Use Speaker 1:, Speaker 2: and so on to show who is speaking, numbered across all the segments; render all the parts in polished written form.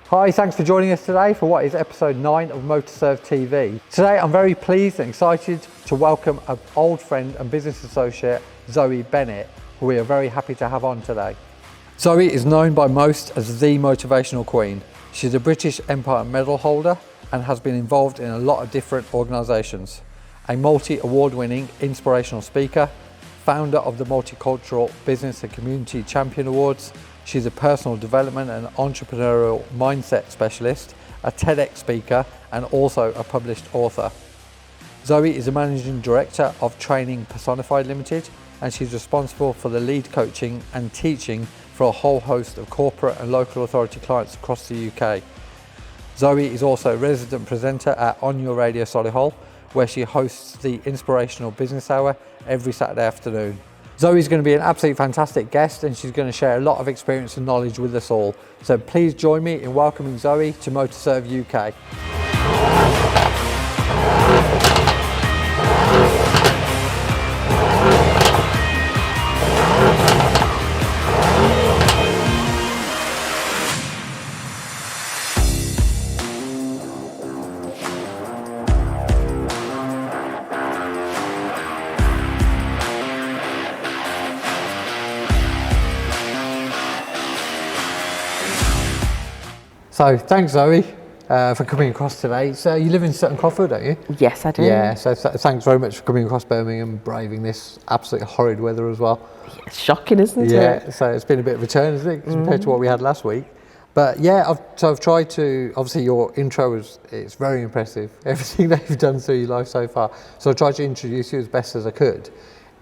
Speaker 1: Hi, thanks for joining us today for what is episode 9 of MotorServTV. Today I'm very pleased and excited to welcome an old friend and business associate, Zoe Bennett, who we are very happy to have on today. Zoe is known by most as the Motivational Queen. She's a British Empire Medal holder and has been involved in a lot of different organisations. A multi-award-winning inspirational speaker, founder of the Multicultural Business and Community Champion Awards. She's a personal development and entrepreneurial mindset specialist, a TEDx speaker, and also a published author. Zoe is a managing director of Training Personified Limited, and she's responsible for the lead coaching and teaching for a whole host of corporate and local authority clients across the UK. Zoe is also a resident presenter at On Your Radio Solihull, where she hosts the Inspirational Business Hour every Saturday afternoon. Zoe's going to be an absolutely fantastic guest, and she's going to share a lot of experience and knowledge with us all. So please join me in welcoming Zoe to MotorServ UK. So thanks, Zoe, for coming across today. So you live in Sutton Coldfield, don't you?
Speaker 2: Yes, I do.
Speaker 1: Yeah, so thanks very much for coming across Birmingham, braving this absolutely horrid weather as well.
Speaker 2: It's shocking, isn't it?
Speaker 1: Yeah, so it's been a bit of a turn, isn't it, compared to what we had last week. But yeah, I've tried to, obviously your intro it's very impressive, everything that you've done through your life so far. So I tried to introduce you as best as I could.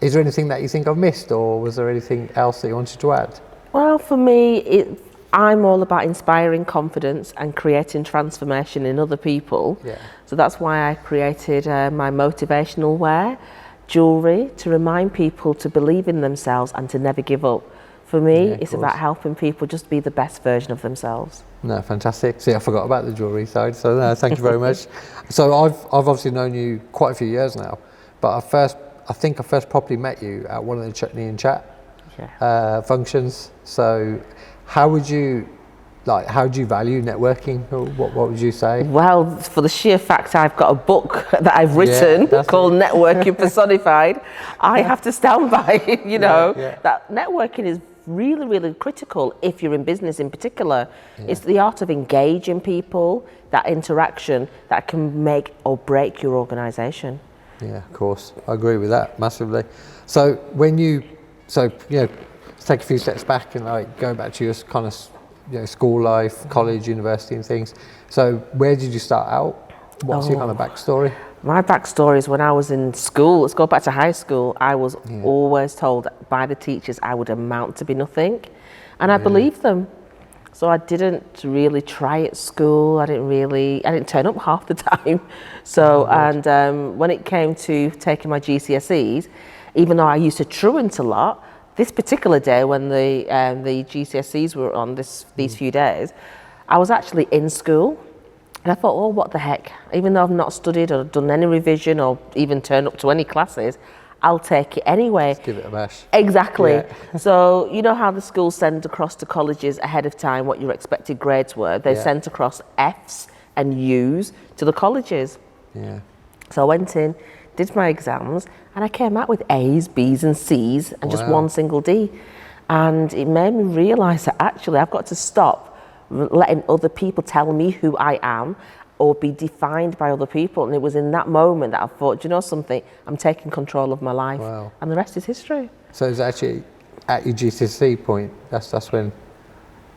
Speaker 1: Is there anything that you think I've missed, or was there anything else that you wanted to add?
Speaker 2: Well, for me, I'm all about inspiring confidence and creating transformation in other people.
Speaker 1: Yeah.
Speaker 2: So that's why I created my motivational wear, jewellery, to remind people to believe in themselves and to never give up. For me, it's about helping people just be the best version of themselves.
Speaker 1: No, fantastic. See, I forgot about the jewellery side, so no, thank you very much. So I've obviously known you quite a few years now, but I think I first properly met you at one of the Chutney and Chat functions. So how would you value networking? What would you say?
Speaker 2: Well, for the sheer fact I've got a book that I've written called Networking Personified, I have to stand by that networking is really, really critical if you're in business in particular. Yeah. It's the art of engaging people, that interaction that can make or break your organisation.
Speaker 1: Yeah, of course. I agree with that massively. So let's take a few steps back and going back to your kind of school life, college, university and things. So where did you start out? What's your kind of backstory?
Speaker 2: My backstory is when I was in school, let's go back to high school, I was always told by the teachers I would amount to be nothing. And I believed them. So I didn't really try at school. I didn't turn up half the time. So, when it came to taking my GCSEs, even though I used to truant a lot, this particular day when the GCSEs were on these few days, I was actually in school. And I thought, oh, what the heck? Even though I've not studied or done any revision or even turned up to any classes, I'll take it anyway.
Speaker 1: Just give it a bash.
Speaker 2: Exactly. Yeah. So you know how the schools send across to colleges ahead of time what your expected grades were? They sent across Fs and Us to the colleges. Yeah. So I went in, did my exams, and I came out with A's, B's and C's and just one single D. And it made me realise that actually I've got to stop letting other people tell me who I am or be defined by other people. And it was in that moment that I thought, do you know something? I'm taking control of my life. Wow. And the rest is history.
Speaker 1: So it was actually at your GCSE point, that's when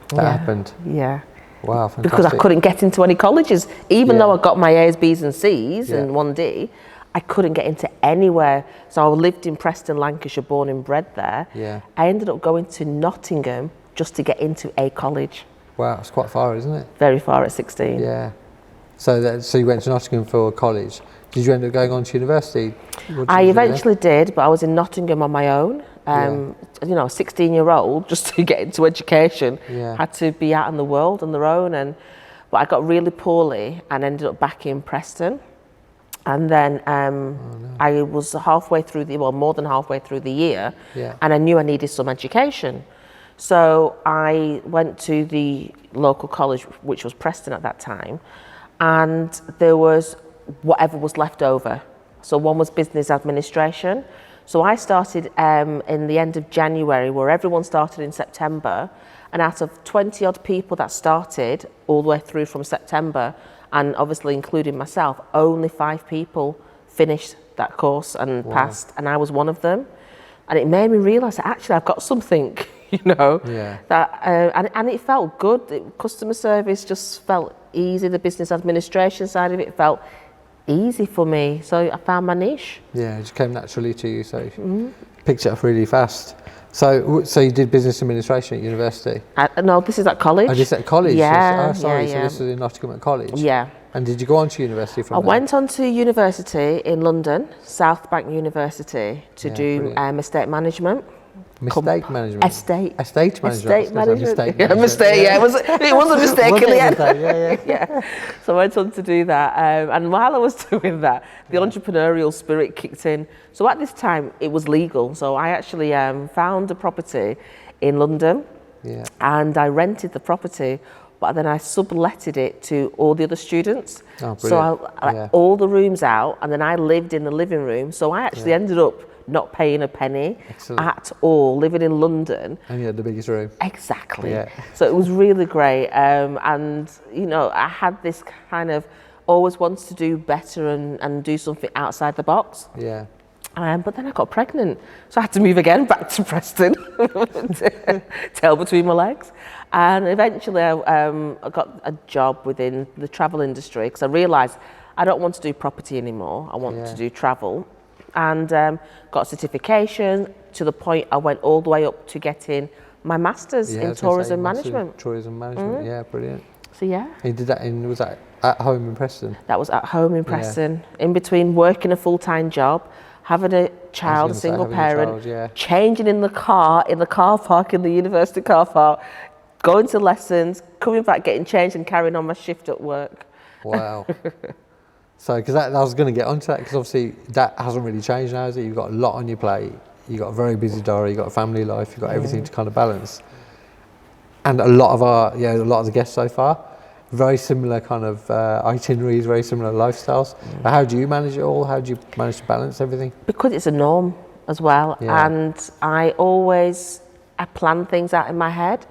Speaker 1: that happened?
Speaker 2: Yeah.
Speaker 1: Wow, fantastic.
Speaker 2: Because I couldn't get into any colleges. Even though I got my A's, B's and C's and 1D, I couldn't get into anywhere. So I lived in Preston, Lancashire, born and bred there. Yeah. I ended up going to Nottingham just to get into a college.
Speaker 1: Wow, it's quite far, isn't it?
Speaker 2: Very far at 16.
Speaker 1: Yeah. So you went to Nottingham for college. Did you end up going on to university?
Speaker 2: I eventually did, but I was in Nottingham on my own. A 16-year-old, just to get into education, had to be out in the world on their own. But I got really poorly and ended up back in Preston. And then I was more than halfway through the year, and I knew I needed some education. So I went to the local college, which was Preston at that time, and there was whatever was left over. So one was business administration. So I started in the end of January, where everyone started in September. And out of 20 odd people that started all the way through from September, and obviously including myself, only 5 people finished that course and passed, and I was one of them. And it made me realise that actually I've got something, you know, that, and it felt good. Customer service just felt easy. The business administration side of it felt easy for me. So I found my niche. Yeah,
Speaker 1: it just came naturally to you. So picked it up really fast. So you did business administration at university?
Speaker 2: No, this is at college.
Speaker 1: Oh, just at college?
Speaker 2: Yeah.
Speaker 1: So this was in Nottingham at college?
Speaker 2: Yeah.
Speaker 1: And did you go on to university from there?
Speaker 2: I went on to university in London, South Bank University, to do estate management.
Speaker 1: Estate management?
Speaker 2: Estate management.
Speaker 1: Yeah,
Speaker 2: it wasn't mistakenly. Yeah. So I went on to do that. And while I was doing that, the entrepreneurial spirit kicked in. So at this time, it was legal. So I actually found a property in London and I rented the property, but then I subletted it to all the other students.
Speaker 1: Oh,
Speaker 2: so I all the rooms out, and then I lived in the living room. So I actually ended up not paying a penny at all, living in London.
Speaker 1: And you had the biggest room.
Speaker 2: Exactly. Yeah. So it was really great. And, you know, I had this kind of always wanted to do better and do something outside the box.
Speaker 1: Yeah.
Speaker 2: But then I got pregnant. So I had to move again back to Preston, tail between my legs. And eventually I got a job within the travel industry because I realised I don't want to do property anymore. I want to do travel. And got certification to the point I went all the way up to getting my master's in tourism management.
Speaker 1: Tourism management, yeah, brilliant.
Speaker 2: So yeah.
Speaker 1: You did that was that at home in Preston?
Speaker 2: That was at home in Preston. In between working a full-time job, having a child, a single parent, changing in the car park, in the university car park, going to lessons, coming back, getting changed and carrying on my shift at work.
Speaker 1: Wow. So, because I was going to get onto that, because obviously that hasn't really changed now, is it? You've got a lot on your plate, you've got a very busy diary, you've got a family life, you've got everything to kind of balance. And a lot of the guests so far, very similar kind of itineraries, very similar lifestyles. But how do you manage it all? How do you manage to balance everything?
Speaker 2: Because it's a norm as well, and I plan things out in my head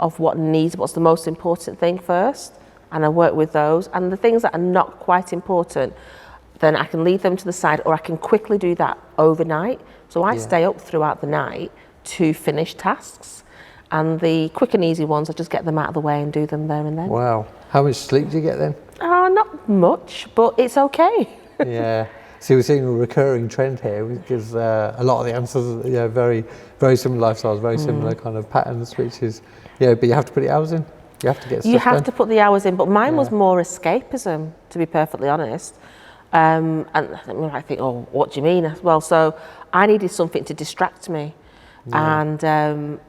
Speaker 2: of what's the most important thing first. And I work with those, and the things that are not quite important, then I can leave them to the side, or I can quickly do that overnight. So I stay up throughout the night to finish tasks, and the quick and easy ones, I just get them out of the way and do them there and then.
Speaker 1: Wow. How much sleep do you get then?
Speaker 2: Not much, but it's okay.
Speaker 1: Yeah. So we're seeing a recurring trend here, because a lot of the answers, very, very similar lifestyles, very similar kind of patterns, which is, but you have to put the hours in. You have to get stuff
Speaker 2: You have
Speaker 1: done.
Speaker 2: to put the hours in, but mine was more escapism, to be perfectly honest. And I think, what do you mean? Well, so I needed something to distract me. Yeah. And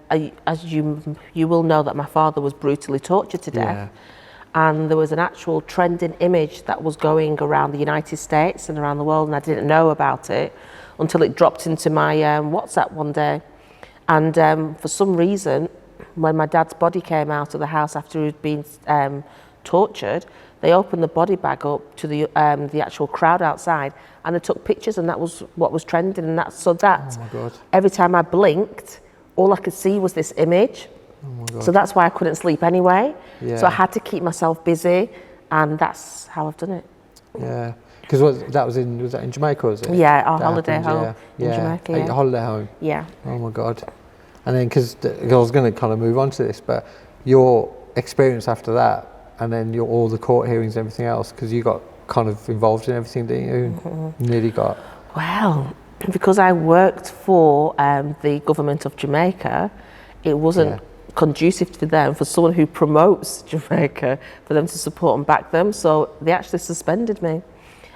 Speaker 2: as you will know that my father was brutally tortured to death. Yeah. And there was an actual trending image that was going around the United States and around the world, and I didn't know about it until it dropped into my WhatsApp one day. And for some reason, when my dad's body came out of the house after he'd been tortured, they opened the body bag up to the actual crowd outside, and they took pictures, and that was what was trending. And oh my God. Every time I blinked, all I could see was this image. Oh my God. So that's why I couldn't sleep anyway. Yeah. So I had to keep myself busy, and that's how I've done it.
Speaker 1: Yeah. Because was that in Jamaica, was it?
Speaker 2: Yeah, our holiday home in Jamaica.
Speaker 1: Your holiday home?
Speaker 2: Yeah.
Speaker 1: Oh my God. And then, because I was going to kind of move on to this, but your experience after that, and then all the court hearings and everything else, because you got kind of involved in everything, didn't you? Nearly got.
Speaker 2: Well, because I worked for the government of Jamaica, it wasn't conducive to them, for someone who promotes Jamaica, for them to support and back them. So they actually suspended me.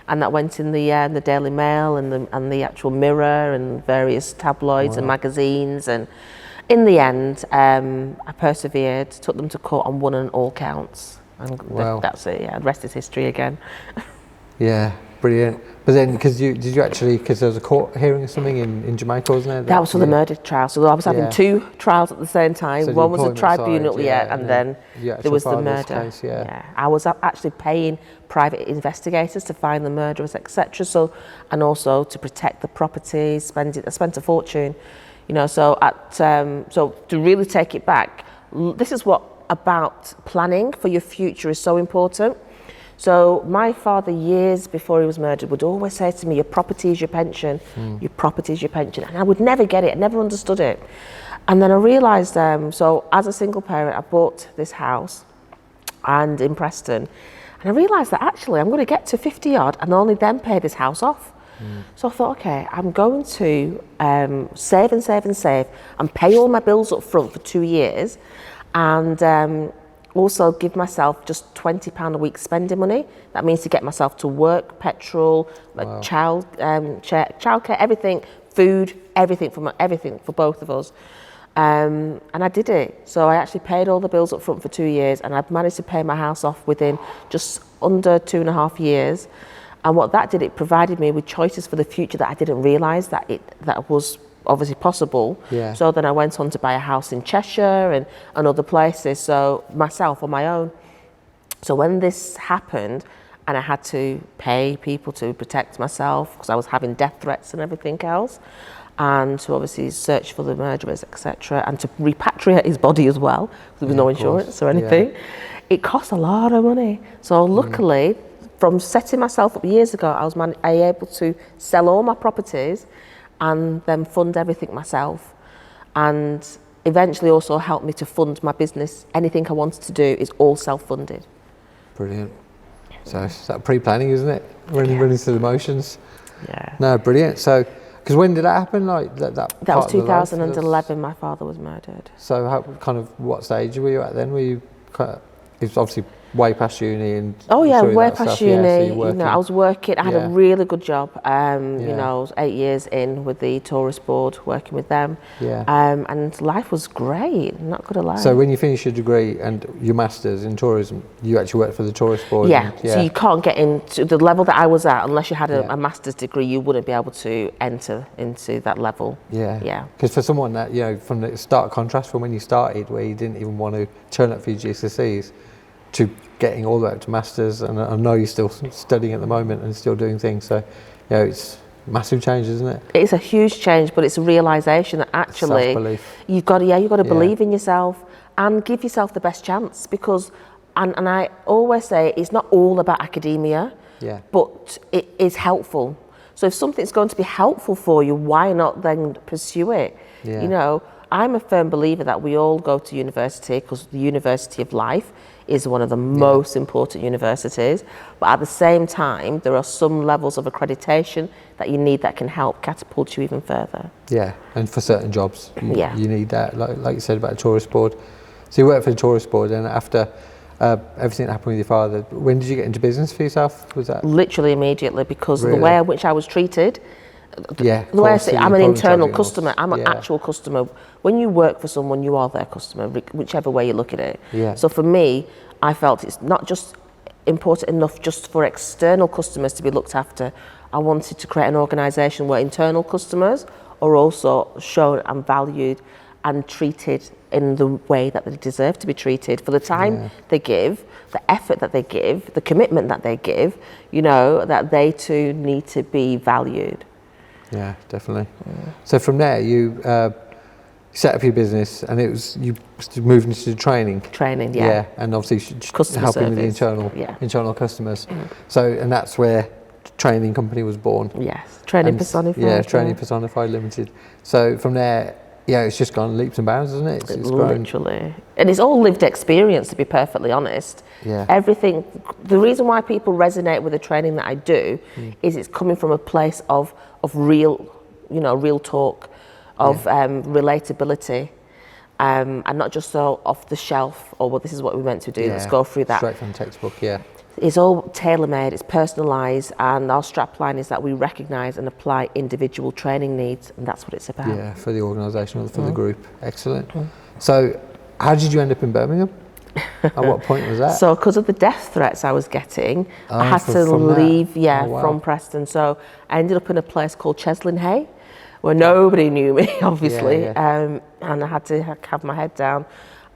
Speaker 2: And that went in the Daily Mail and the actual Mirror and various tabloids and magazines. And in the end, I persevered, took them to court and won on all counts. And that's it, the rest is history again.
Speaker 1: Yeah. Brilliant. But then, because did you actually, because there was a court hearing or something in Jamaica, wasn't there?
Speaker 2: That was for the murder trial. So I was having two trials at the same time.
Speaker 1: So
Speaker 2: one was a tribunal, and then there was the murder.
Speaker 1: Case,
Speaker 2: I was actually paying private investigators to find the murderers, etc. So, and also to protect the property. I spent a fortune, you know. So so to really take it back, this is what about planning for your future is so important. So my father, years before he was murdered, would always say to me, your property is your pension, your property is your pension. And I would never get it, I never understood it. And then I realised, so as a single parent, I bought this house and in Preston. And I realised that actually I'm going to get to 50 odd and only then pay this house off. So I thought, okay, I'm going to save and save and save and pay all my bills up front for 2 years. And also give myself just £20 a week spending money. That means to get myself to work, petrol, like childcare, everything, food, everything for both of us. And I did it. So I actually paid all the bills up front for 2 years, and I've managed to pay my house off within just under 2.5 years. And what that did, it provided me with choices for the future that I didn't realise that was obviously possible. So then I went on to buy a house in Cheshire and other places, so myself on my own. So when this happened and I had to pay people to protect myself because I was having death threats and everything else, and to obviously search for the murderers, etc., and to repatriate his body as well, there was no insurance or anything, it cost a lot of money. So luckily, from setting myself up years ago, I was able to sell all my properties and then fund everything myself, and eventually also helped me to fund my business. Anything I wanted to do is all self-funded. Brilliant.
Speaker 1: So it's that pre-planning, isn't it? Running through the motions.
Speaker 2: Yeah.
Speaker 1: No, brilliant. So, because when did that happen? Like that
Speaker 2: was 2011. My father was murdered.
Speaker 1: So, what stage were you at then? Were you it was obviously way past uni and
Speaker 2: way past uni. You know, I was working. I had a really good job. You know, I was 8 years in with the tourist board, working with them. And life was great. I'm not gonna lie.
Speaker 1: So when you finished your degree and your masters in tourism, you actually worked for the tourist board.
Speaker 2: So you can't get into the level that I was at unless you had a master's degree. You wouldn't be able to enter into that level. Because for someone that, you know, from the stark contrast from when you started, where you didn't even want to turn up for your GCSEs, to getting all the way up to masters, and I know you're still studying at the moment and still doing things, so you know, it's massive change, isn't it? It's a huge change, but it's a realisation that actually you've got to believe in yourself and give yourself the best chance, because and I always say it's not all about academia, but it is helpful. So if something's going to be helpful for you, why not then pursue it? You know, I'm a firm believer that we all go to university because the university of life is one of the most important universities, but at the same time there are some levels of accreditation that you need that can help catapult you even further.
Speaker 1: And for certain jobs you need that, like you said about the tourist board. So you worked for the tourist board, and after everything that happened with your father, when did you get into business for yourself? Was that
Speaker 2: literally immediately, because of the way in which I was treated.
Speaker 1: The
Speaker 2: way I say, I'm an internal customer. I'm an actual customer. When you work for someone, you are their customer, whichever way you look at it. So for me, I felt it's not just important enough just for external customers to be looked after. I wanted to create an organisation where internal customers are also shown and valued and treated in the way that they deserve to be treated, for the time they give, the effort that they give, the commitment that they give, you know, that they too need to be valued.
Speaker 1: Yeah, definitely. So from there, you set up your business, and it was you moved into training. And obviously
Speaker 2: customer
Speaker 1: helping
Speaker 2: service.
Speaker 1: with the internal customers. So, and that's where the training company was born.
Speaker 2: Training Personified.
Speaker 1: Training Personified Limited. So from there, it's just gone leaps and bounds, isn't it? It's
Speaker 2: literally, and it's all lived experience, to be perfectly honest. Everything. The reason why people resonate with the training that I do is it's coming from a place of real, real talk, of relatability, and not just so off the shelf, or well, this is what we meant to do. Let's go through that.
Speaker 1: Straight from textbook.
Speaker 2: It's all tailor-made, it's personalised, and our strapline is that we recognise and apply individual training needs, and that's what it's about.
Speaker 1: For the organisation, for the group. Excellent. So, how did you end up in Birmingham? At what point was that?
Speaker 2: So because of the death threats I was getting, I had to
Speaker 1: from
Speaker 2: leave,
Speaker 1: that? Oh, wow.
Speaker 2: from Preston. So I ended up in a place called Cheslin Hay, where nobody knew me, obviously, and I had to have my head down.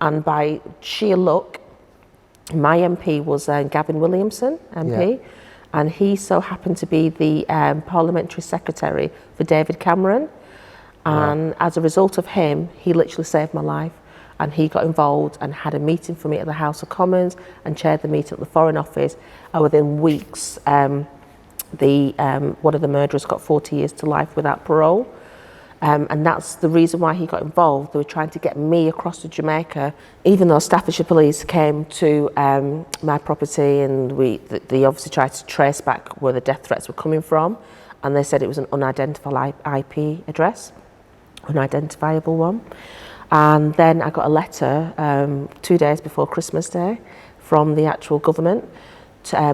Speaker 2: And by sheer luck, my MP was Gavin Williamson, MP, and he so happened to be the parliamentary secretary for David Cameron. And as a result of him, he literally saved my life. And he got involved and had a meeting for me at the House of Commons and chaired the meeting at the Foreign Office. And within weeks, one of the murderers got 40 years to life without parole. And that's the reason why he got involved. They were trying to get me across to Jamaica, even though Staffordshire Police came to my property, and they obviously tried to trace back where the death threats were coming from. And they said it was an unidentified IP address, unidentifiable one. And then I got a letter 2 days before Christmas Day from the actual government,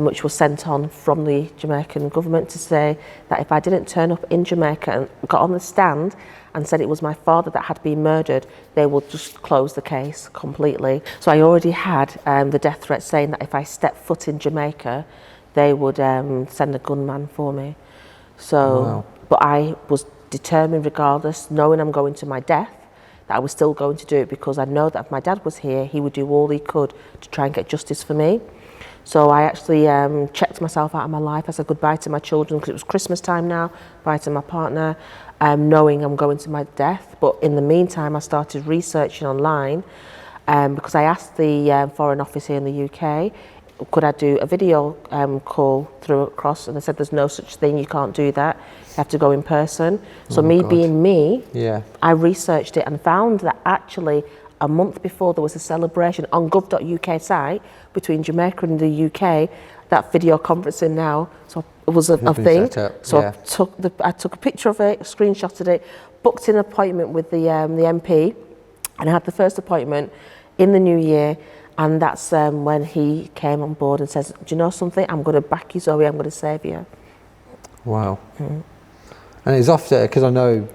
Speaker 2: which was sent on from the Jamaican government to say that if I didn't turn up in Jamaica and got on the stand and said it was my father that had been murdered, they would just close the case completely. So I already had the death threat saying that if I stepped foot in Jamaica, they would send a gunman for me. So, but I was determined regardless, knowing I'm going to my death, that I was still going to do it, because I know that if my dad was here, he would do all he could to try and get justice for me. So I actually checked myself out of my life. I said goodbye to my children, because it was Christmas time now, bye to my partner, knowing I'm going to my death. But in the meantime, I started researching online, because I asked the Foreign Office here in the UK, could I do a video call through across, and they said there's no such thing, you can't do that, you have to go in person. So being me, I researched it and found that actually a month before there was a celebration on gov.uk site between Jamaica and the UK, that video conferencing now, so it was a thing. So I took a picture of it, screenshotted it, booked an appointment with the MP, and I had the first appointment in the new year. And that's when he came on board and says, do you know something? I'm going to back you, Zoe. I'm going to save you. Wow.
Speaker 1: And it's off there, because I know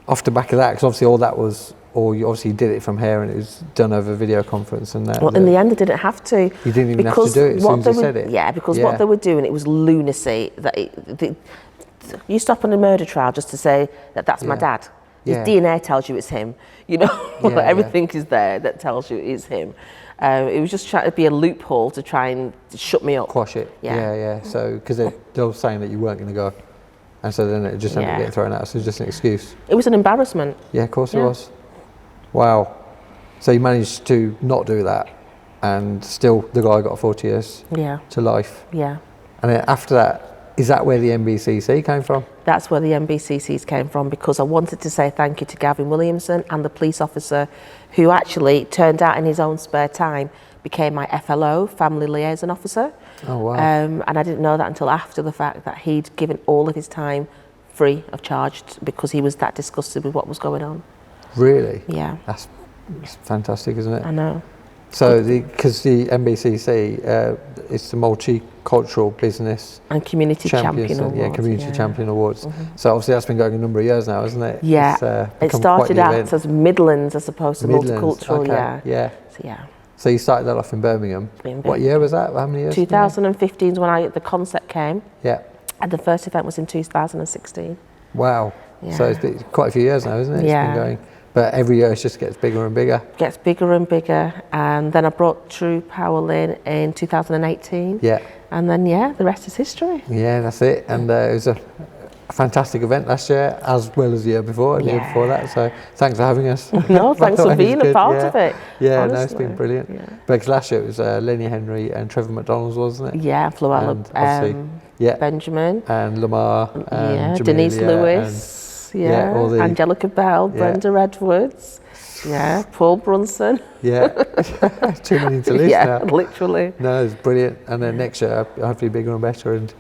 Speaker 1: off the back of that, because obviously all that was, or you obviously did it from here and it was done over video conference and that.
Speaker 2: Well, in the end, I didn't have to.
Speaker 1: You didn't even have to do it as soon as you said it.
Speaker 2: Yeah, because what they were doing, it was lunacy. You stop on a murder trial just to say that that's my dad. His DNA tells you it's him. You know, everything is there that tells you it's him. It was just trying to be a loophole to try and shut me up.
Speaker 1: Quash it. Yeah. So, because they were saying that you weren't going to go. And so then it just ended up getting thrown out. So it was just an excuse.
Speaker 2: It was an embarrassment.
Speaker 1: Yeah, of course it was. Wow. So you managed to not do that, and still the guy got 40 years to life. Yeah. And then after that, is that where the MBCC came from?
Speaker 2: That's where the MBCCs came from, because I wanted to say thank you to Gavin Williamson and the police officer who actually turned out in his own spare time became my FLO, Family Liaison Officer.
Speaker 1: Oh, wow.
Speaker 2: And I didn't know that until after the fact, that he'd given all of his time free of charge because he was that disgusted with what was going on.
Speaker 1: Really?
Speaker 2: Yeah.
Speaker 1: That's fantastic, isn't it?
Speaker 2: I know.
Speaker 1: So, because the MBCC, it's the Multicultural Business
Speaker 2: and Community Champion Awards.
Speaker 1: Yeah, Community Champion Awards. So obviously that's been going a number of years now, hasn't it?
Speaker 2: Yeah, it started out as Midlands as opposed to Multicultural. So
Speaker 1: you started that off in Birmingham. What year was that? How many years?
Speaker 2: 2015 is when the concept came.
Speaker 1: Yeah.
Speaker 2: And the first event was in 2016.
Speaker 1: Wow. Yeah. So it's quite a few years now, isn't it? It's been going. But every year it just gets bigger and bigger.
Speaker 2: Gets bigger and bigger. And then I brought True Power in 2018. Yeah. And then, the rest is history.
Speaker 1: Yeah, that's it. And it was a fantastic event last year, as well as the year before and the year before that. So thanks for having us.
Speaker 2: No, thanks for being a part of it.
Speaker 1: Yeah, honestly. No, it's been brilliant. Yeah. Because last year it was Lenny Henry and Trevor McDonald's, wasn't it?
Speaker 2: Yeah, Fluella Benjamin.
Speaker 1: And Lamar. And
Speaker 2: Denise Lewis. Angelica Bell, Brenda Edwards, Paul Brunson.
Speaker 1: Yeah, too many to list now.
Speaker 2: Literally.
Speaker 1: No, it's brilliant. And then next year, hopefully bigger and better. And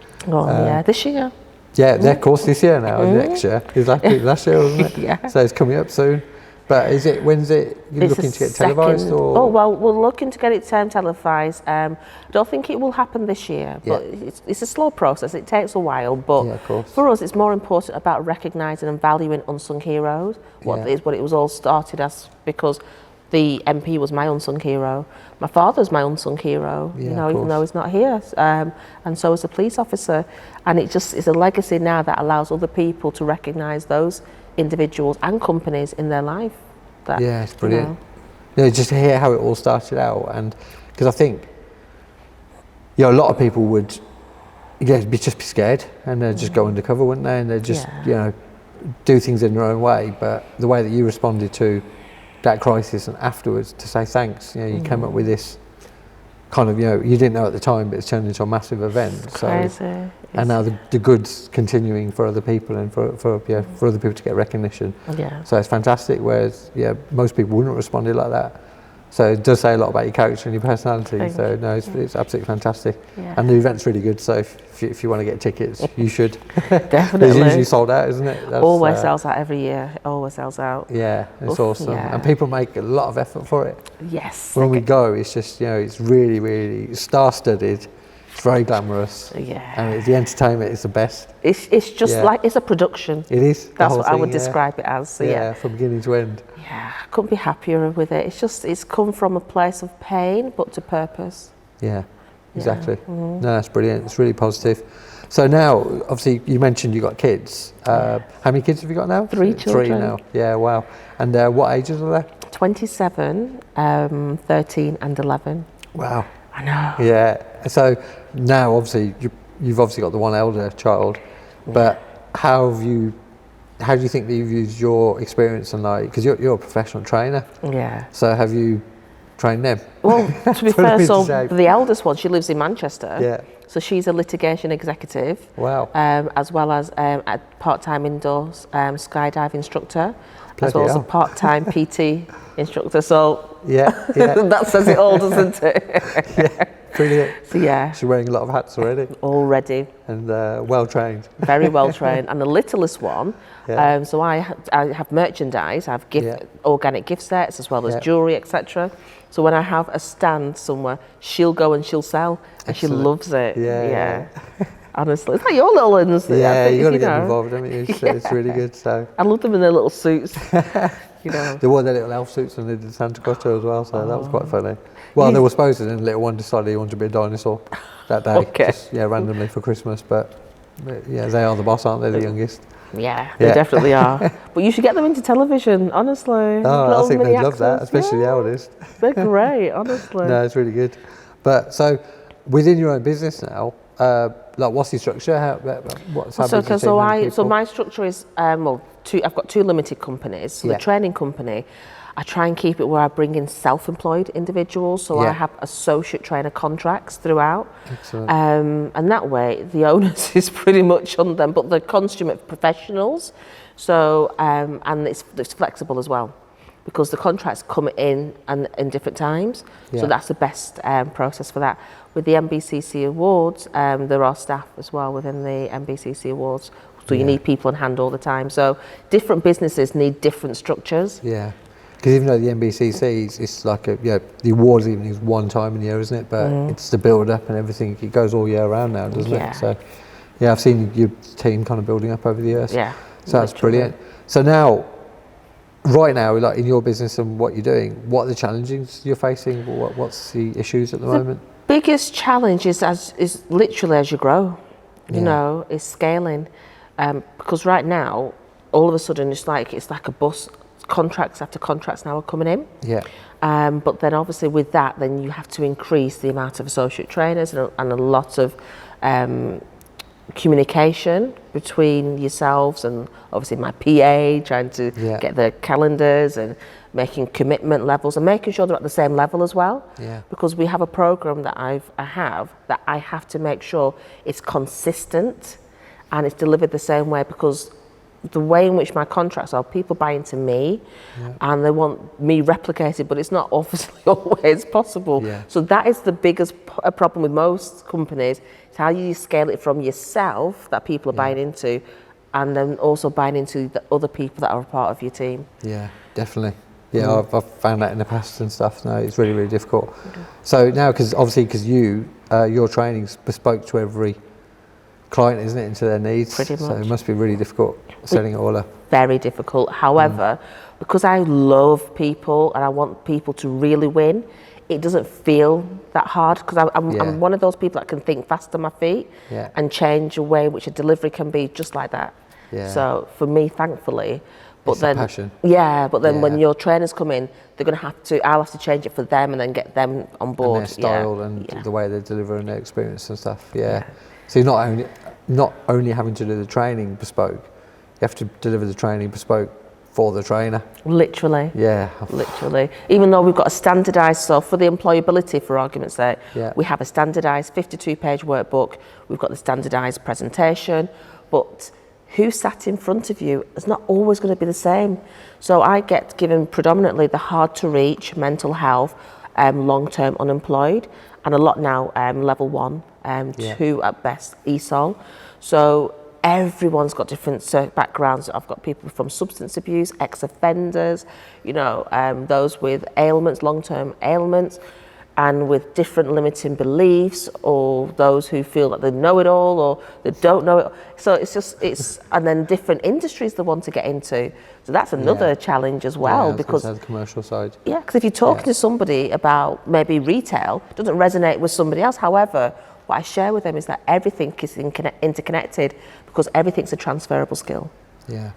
Speaker 2: this year.
Speaker 1: Yeah, of course, this year now. Next year, it was last year, wasn't it? So it's coming up soon. But when's it? You're looking to get televised, or?
Speaker 2: Oh well, we're looking to get it televised. I don't think it will happen this year, but it's a slow process. It takes a while, but for us, it's more important about recognising and valuing unsung heroes. What it was all started as, because The MP was my unsung hero. My father's my unsung hero,
Speaker 1: Yeah,
Speaker 2: you know, even though he's not here. And so is a police officer. And it just is a legacy now that allows other people to recognise those individuals and companies in their life. That,
Speaker 1: yeah, it's brilliant.
Speaker 2: You know,
Speaker 1: Yeah, just to hear how it all started out, and because I think, you know, a lot of people would, just be scared, and they'd just go undercover, wouldn't they? And they'd just, you know, do things in their own way. But the way that you responded to that crisis and afterwards to say thanks, you know, you came up with this kind of, you know, you didn't know at the time, but it's turned into a massive event.
Speaker 2: It's crazy.
Speaker 1: And now the good's continuing for other people and for other people to get recognition.
Speaker 2: Yeah.
Speaker 1: So it's fantastic. Whereas most people wouldn't have responded like that. So it does say a lot about your character and your personality. So no, it's absolutely fantastic.
Speaker 2: Yeah.
Speaker 1: And the event's really good. So if you want to get tickets, you should.
Speaker 2: Definitely.
Speaker 1: It's usually sold out, isn't it?
Speaker 2: Always sells out every year. It always sells out.
Speaker 1: Yeah, it's awesome.
Speaker 2: Yeah.
Speaker 1: And people make a lot of effort for it.
Speaker 2: Yes.
Speaker 1: When we go, it's just, you know, it's really, really star-studded. It's very glamorous.
Speaker 2: Yeah.
Speaker 1: And the entertainment is the best.
Speaker 2: It's just like, it's a production.
Speaker 1: It is.
Speaker 2: That's what I would describe it as. So
Speaker 1: yeah, from beginning to end.
Speaker 2: Yeah, I couldn't be happier with it. It's come from a place of pain, but to purpose.
Speaker 1: Yeah, exactly. No, that's brilliant. It's really positive. So now, obviously, you mentioned you got kids. How many kids have you got now?
Speaker 2: 3 children.
Speaker 1: 3 now. Yeah, wow. And what ages are they?
Speaker 2: 27, 13 and 11.
Speaker 1: Wow.
Speaker 2: I know.
Speaker 1: Yeah. So now, obviously, you've obviously got the one elder child, but how do you think that you've used your experience and because you're a professional trainer?
Speaker 2: Yeah.
Speaker 1: So have you trained them?
Speaker 2: Well, to be fair, so
Speaker 1: say.
Speaker 2: the eldest one, she lives in Manchester.
Speaker 1: Yeah.
Speaker 2: So she's a litigation executive.
Speaker 1: Wow.
Speaker 2: As well as a part-time indoor skydive instructor, as
Speaker 1: Bloody
Speaker 2: well as a
Speaker 1: hell.
Speaker 2: part-time PT instructor. So
Speaker 1: Yeah.
Speaker 2: that says it all, doesn't it?
Speaker 1: Yeah. Brilliant.
Speaker 2: So yeah,
Speaker 1: She's wearing a lot of hats already.
Speaker 2: already.
Speaker 1: And well trained.
Speaker 2: Very well trained. And the littlest one,
Speaker 1: Yeah.
Speaker 2: so I have merchandise, I have organic gift sets as well as
Speaker 1: Yeah.
Speaker 2: jewellery, etc. So when I have a stand somewhere, she'll go and she'll sell, and
Speaker 1: Excellent.
Speaker 2: she loves it.
Speaker 1: Yeah.
Speaker 2: Honestly, it's like your little ones.
Speaker 1: Yeah, you got to
Speaker 2: you
Speaker 1: get
Speaker 2: know.
Speaker 1: involved. I mean, it's really good. So
Speaker 2: I love them in their little suits. You know.
Speaker 1: they wore their little elf suits and they did Santa Claus as well. So that was quite funny. Well, they were supposed to, and the little one decided he wanted to be a dinosaur that day.
Speaker 2: Okay.
Speaker 1: Just, randomly for Christmas. But yeah, they are the boss, aren't they? The youngest.
Speaker 2: Yeah, they definitely are. But you should get them into television, honestly.
Speaker 1: Oh, I think
Speaker 2: mini
Speaker 1: they'd love that,
Speaker 2: actors.
Speaker 1: especially the eldest.
Speaker 2: They're great, honestly.
Speaker 1: No, it's really good. But so within your own business now, what's the structure?
Speaker 2: So my structure is I've got 2 limited companies. So the training company, I try and keep it where I bring in self-employed individuals. So I have associate trainer contracts throughout.
Speaker 1: Excellent.
Speaker 2: And that way the onus is pretty much on them, but they're consummate professionals. So and it's flexible as well, because the contracts come in and in different times.
Speaker 1: Yeah.
Speaker 2: So that's the best process for that. With the MBCC Awards, there are staff as well within the MBCC Awards. So you need people on hand all the time. So different businesses need different structures.
Speaker 1: Yeah. Because even though the MBCC is like the awards evening is one time in the year, isn't it? But it's the build up and everything. It goes all year round now, doesn't it? So yeah, I've seen your team kind of building up over the years.
Speaker 2: Yeah.
Speaker 1: So that's brilliant. So now, right now, like in your business and what you're doing, what are the challenges you're facing? What's the issues at the moment?
Speaker 2: Biggest challenge is literally as you grow, you know, is scaling. Because right now, all of a sudden, it's like a bus. Contracts after contracts now are coming in.
Speaker 1: Yeah.
Speaker 2: But then obviously with that, then you have to increase the amount of associate trainers and a lot of communication between yourselves and obviously my PA, trying to get the calendars and making commitment levels and making sure they're at the same level as well.
Speaker 1: Yeah.
Speaker 2: Because we have a program that I have to make sure it's consistent and it's delivered the same way, because the way in which my contracts are, people buy into me and they want me replicated, but it's not obviously always possible.
Speaker 1: Yeah.
Speaker 2: So that is the biggest problem with most companies, is how you scale it from yourself that people are buying into, and then also buying into the other people that are a part of your team.
Speaker 1: Yeah, definitely. Yeah, I've found that in the past and stuff. No, it's really, really difficult. So now, because your training's bespoke to every client, isn't it, into their needs?
Speaker 2: Pretty much.
Speaker 1: So it must be really difficult setting it all up.
Speaker 2: Very difficult. However, because I love people and I want people to really win, it doesn't feel that hard, because I'm one of those people that can think fast on my feet and change a way in which a delivery can be just like that. So for me, thankfully, but
Speaker 1: it's
Speaker 2: then
Speaker 1: a passion.
Speaker 2: When your trainers come in, I'll have to change it for them and then get them on board.
Speaker 1: And their style and the way they deliver and their experience and stuff. So you're not only having to do the training bespoke, you have to deliver the training bespoke for the trainer.
Speaker 2: Literally. Literally. Even though we've got a standardised, so for the employability, for argument's sake, we have a standardised 52-page workbook, we've got the standardised presentation, but who sat in front of you is not always going to be the same. So I get given predominantly the hard to reach, mental health, long-term unemployed, and a lot now level 1, 2 at best, ESOL. So everyone's got different backgrounds. I've got people from substance abuse, ex-offenders, those with ailments, long-term ailments, and with different limiting beliefs, or those who feel that they know it all or they don't know it. So and then different industries they want to get into. So that's another challenge as well, because
Speaker 1: the commercial side.
Speaker 2: Yeah, because if you're talking to somebody about maybe retail, it doesn't resonate with somebody else. However, what I share with them is that everything is interconnected, because everything's a transferable skill.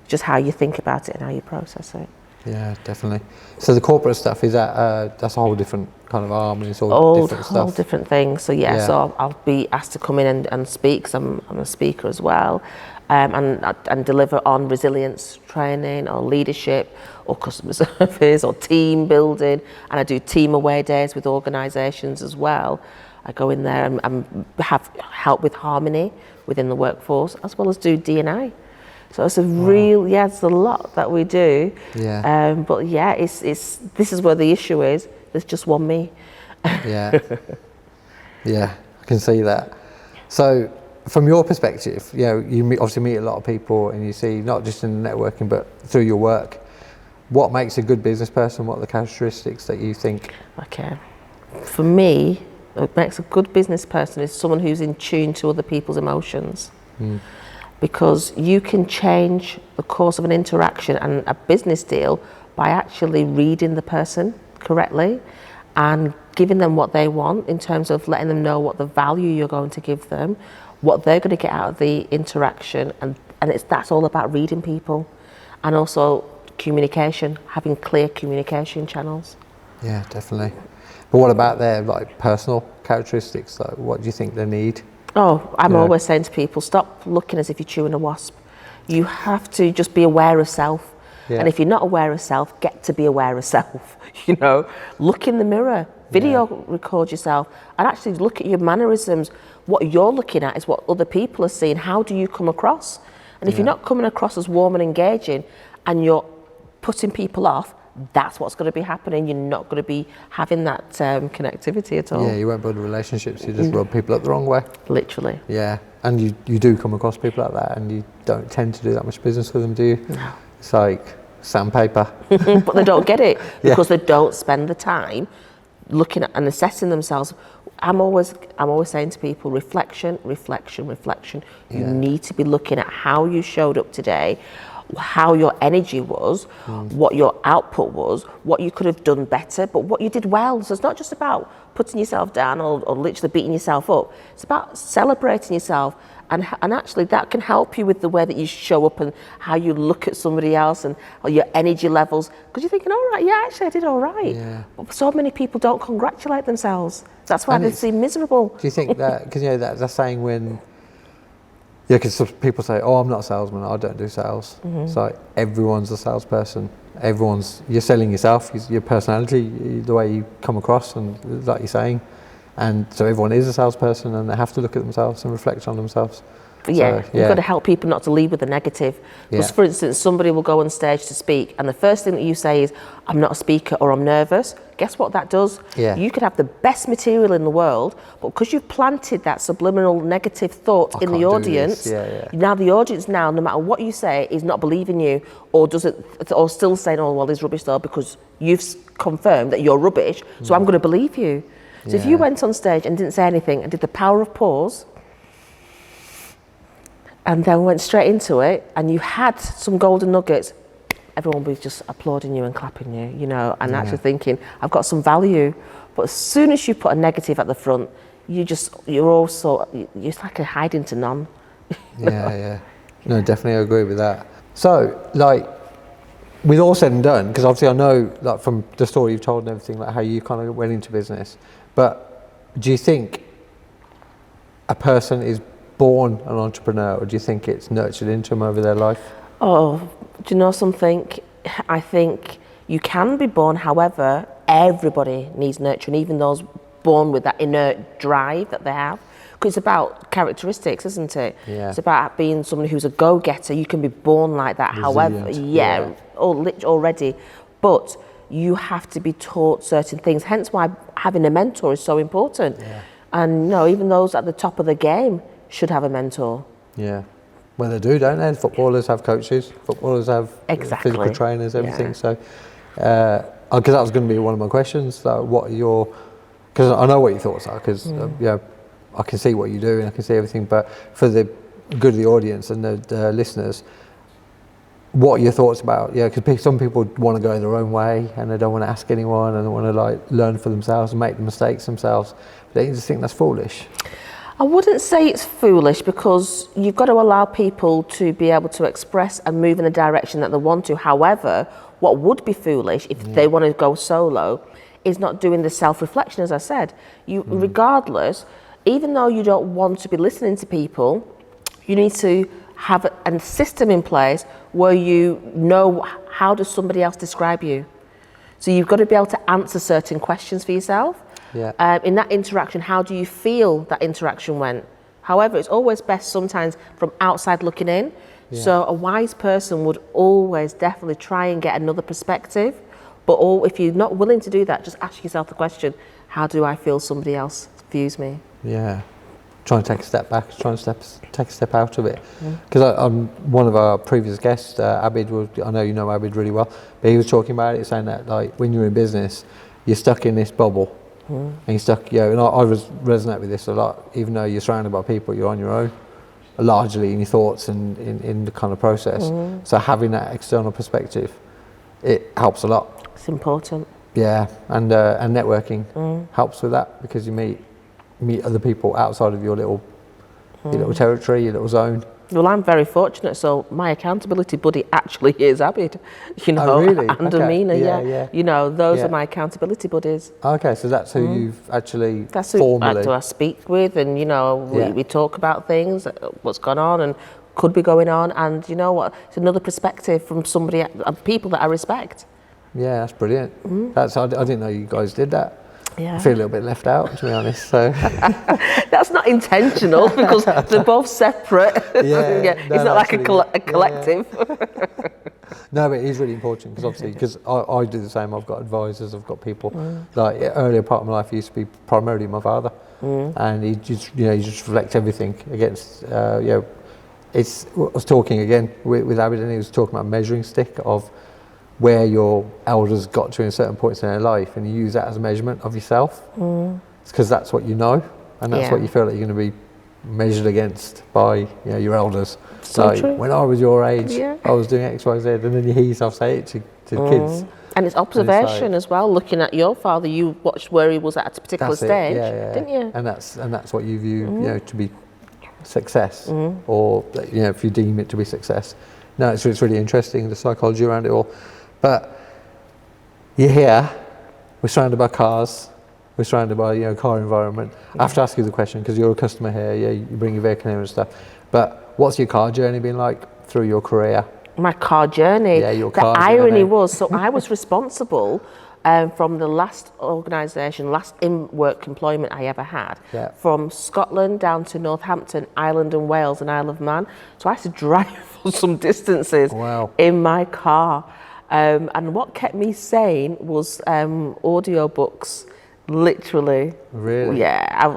Speaker 2: Just how you think about it and how you process it.
Speaker 1: Yeah, definitely. So the corporate stuff, is that's a whole different kind of arm, and it's all different stuff.
Speaker 2: All different things. So so I'll be asked to come in and speak, because I'm a speaker as well, and deliver on resilience training or leadership or customer service or team building, and I do team away days with organisations as well. I go in there and have help with harmony within the workforce, as well as do D&I. So it's a it's a lot that we do. But this is where the issue is. There's just one me.
Speaker 1: I can see that. So from your perspective, you obviously meet a lot of people, and you see not just in the networking but through your work, what makes a good business person? What are the characteristics that you think?
Speaker 2: Okay, for me, what makes a good business person is someone who's in tune to other people's emotions. Because you can change the course of an interaction and a business deal by actually reading the person correctly and giving them what they want, in terms of letting them know what the value you're going to give them, what they're going to get out of the interaction, and that's all about reading people, and also communication, having clear communication channels. Yeah,
Speaker 1: definitely. But what about their personal characteristics? What do you think they need?
Speaker 2: I'm always saying to people, stop looking as if you're chewing a wasp. You have to just be aware of self. And if you're not aware of self, get to be aware of self. Look in the mirror, video record yourself, and actually look at your mannerisms. What you're looking at is what other people are seeing. How do you come across? And if you're not coming across as warm and engaging, and you're putting people off, that's what's going to be happening. You're not going to be having that connectivity at all.
Speaker 1: You won't build relationships, you just rub people up the wrong way.
Speaker 2: Literally.
Speaker 1: And you do come across people like that, and you don't tend to do that much business with them, do you?
Speaker 2: No.
Speaker 1: It's like sandpaper.
Speaker 2: But they don't get it, because they don't spend the time looking at and assessing themselves. I'm always saying to people, reflection. You need to be looking at how you showed up today, how your energy was, what your output was, what you could have done better, but what you did well. So it's not just about putting yourself down or literally beating yourself up. It's about celebrating yourself, and actually that can help you with the way that you show up and how you look at somebody else, and or your energy levels, because you're thinking, all right, actually I did all right. But so many people don't congratulate themselves. That's why they seem miserable.
Speaker 1: Do you think that, because that's saying when, because some people say, I'm not a salesman, I don't do sales. It's like everyone's a salesperson. You're selling yourself, your personality, the way you come across, and like you're saying. And so everyone is a salesperson, and they have to look at themselves and reflect on themselves.
Speaker 2: You've got to help people not to lead with the negative. Because for instance, somebody will go on stage to speak, and the first thing that you say is, I'm not a speaker, or I'm nervous. Guess what that does? You could have the best material in the world, but because you've planted that subliminal negative thought in the audience, now the audience no matter what you say, is not believing you, or still saying, he's rubbish though, because you've confirmed that you're rubbish, so I'm going to believe you. So if you went on stage and didn't say anything and did the power of pause, and then went straight into it, and you had some golden nuggets, everyone will be just applauding you and clapping you, you know, and actually thinking, I've got some value. But as soon as you put a negative at the front, you're like a hiding to none.
Speaker 1: Yeah. No, definitely I agree with that. So, like, with all said and done, because obviously I know, like, from the story you've told and everything, like how you kind of went into business, but do you think a person is born an entrepreneur, or do you think it's nurtured into them over their life?
Speaker 2: Oh, do you know something? I think you can be born, however, everybody needs nurturing, even those born with that inert drive that they have. Because it's about characteristics, isn't it?
Speaker 1: Yeah.
Speaker 2: It's about being someone who's a go-getter. You can be born like that.
Speaker 1: Resilient.
Speaker 2: However, already. But you have to be taught certain things. Hence why having a mentor is so important.
Speaker 1: Yeah.
Speaker 2: And, you know, even those at the top of the game should have a mentor.
Speaker 1: Yeah. Well, they do, don't they? Footballers have coaches. Footballers have physical trainers, everything. Yeah. So, because that was going to be one of my questions. What are your... Because I know what your thoughts are, because I can see what you do and I can see everything, but for the good of the audience and the listeners, what are your thoughts about, because some people want to go their own way and they don't want to ask anyone and they want to like learn for themselves and make the mistakes themselves, but they just think that's foolish.
Speaker 2: I wouldn't say it's foolish, because you've got to allow people to be able to express and move in the direction that they want to. However, what would be foolish if they want to go solo is not doing the self-reflection, as I said. Regardless, even though you don't want to be listening to people, you need to have a system in place where you know how does somebody else describe you. So you've got to be able to answer certain questions for yourself.
Speaker 1: Yeah.
Speaker 2: In that interaction, how do you feel that interaction went? However, it's always best sometimes from outside looking in. Yeah. So a wise person would always definitely try and get another perspective. But if you're not willing to do that, just ask yourself the question, how do I feel somebody else views me?
Speaker 1: Yeah, try and take a step back, take a step out of it. Because on one of our previous guests, Abid, I know you know Abid really well, but he was talking about it, saying that like when you're in business, you're stuck in this bubble, and you're stuck. And I resonate with this a lot. Even though you're surrounded by people, you're on your own, largely in your thoughts and in the kind of process. So having that external perspective, it helps a lot.
Speaker 2: It's important.
Speaker 1: Yeah, and networking helps with that, because you meet other people outside of your little territory, your little zone.
Speaker 2: Well, I'm very fortunate. So my accountability buddy actually is Abid,
Speaker 1: Oh, really?
Speaker 2: and Amina. Yeah. Those are my accountability buddies.
Speaker 1: Okay, so that's who you've actually
Speaker 2: that's
Speaker 1: formally...
Speaker 2: who I speak with, and we talk about things, what's gone on and could be going on, and you know what? It's another perspective from people that I respect.
Speaker 1: Yeah, that's brilliant. I didn't know you guys did that.
Speaker 2: Yeah.
Speaker 1: I feel a little bit left out, to be honest. So
Speaker 2: that's not intentional, because they're both separate. It's not like a collective.
Speaker 1: No, but it is really important, because obviously, because I do the same. I've got advisors, I've got people. Like earlier part of my life, it used to be primarily my father, and he just reflect everything against. I was talking again with Abid, and he was talking about measuring stick of where your elders got to in certain points in their life, and you use that as a measurement of yourself. It's because that's what you know, and that's what you feel that you're going to be measured against by your elders.
Speaker 2: So true.
Speaker 1: When I was your age, I was doing X, Y, Z, and then you hear yourself say it to kids.
Speaker 2: And it's observation as well. Looking at your father, you watched where he was at a particular stage, didn't you?
Speaker 1: And that's what you view, to be success, or if you deem it to be success. No, it's really interesting, the psychology around it all. But you're here, we're surrounded by cars, we're surrounded by car environment. I have to ask you the question, because you're a customer here, you bring your vehicle here and stuff. But what's your car journey been like through your career?
Speaker 2: My car journey.
Speaker 1: Yeah, your car
Speaker 2: journey. The irony was, so I was responsible from the last organisation, last in-work employment I ever had, from Scotland down to Northampton, Ireland and Wales and Isle of Man. So I had to drive for some distances in my car. And what kept me sane was audiobooks, literally.
Speaker 1: Really?
Speaker 2: Yeah,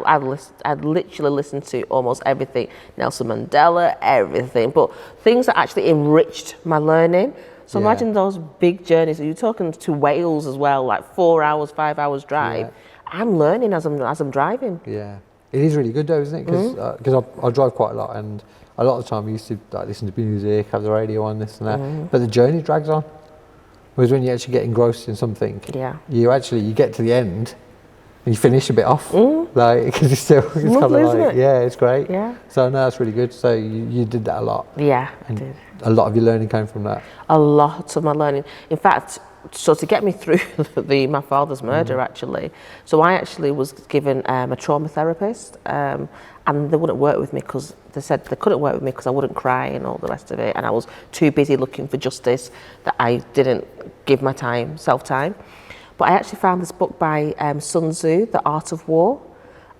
Speaker 2: I'd literally listened to almost everything. Nelson Mandela, everything. But things that actually enriched my learning. So imagine those big journeys. You're talking to Wales as well, like 4 hours, 5 hours drive. I'm learning as I'm driving.
Speaker 1: Yeah, it is really good though, isn't it? Because I drive quite a lot, and a lot of the time I used to listen to music, have the radio on, this and that. But the journey drags on. Whereas when you actually get engrossed in something,
Speaker 2: Yeah.
Speaker 1: you get to the end and you finish a bit off, like, because it's kind of
Speaker 2: Lovely,
Speaker 1: like,
Speaker 2: isn't it?
Speaker 1: yeah, it's great.
Speaker 2: Yeah.
Speaker 1: So no, that's really good. So you did that a lot.
Speaker 2: Yeah, I
Speaker 1: And
Speaker 2: did.
Speaker 1: a lot of your learning came from that.
Speaker 2: A lot of my learning. In fact, so to get me through my father's murder, actually, so I actually was given a trauma therapist, and they wouldn't work with me because they said they couldn't work with me because I wouldn't cry and all the rest of it, and I was too busy looking for justice that I didn't give my self-time. But I actually found this book by Sun Tzu, The Art of War,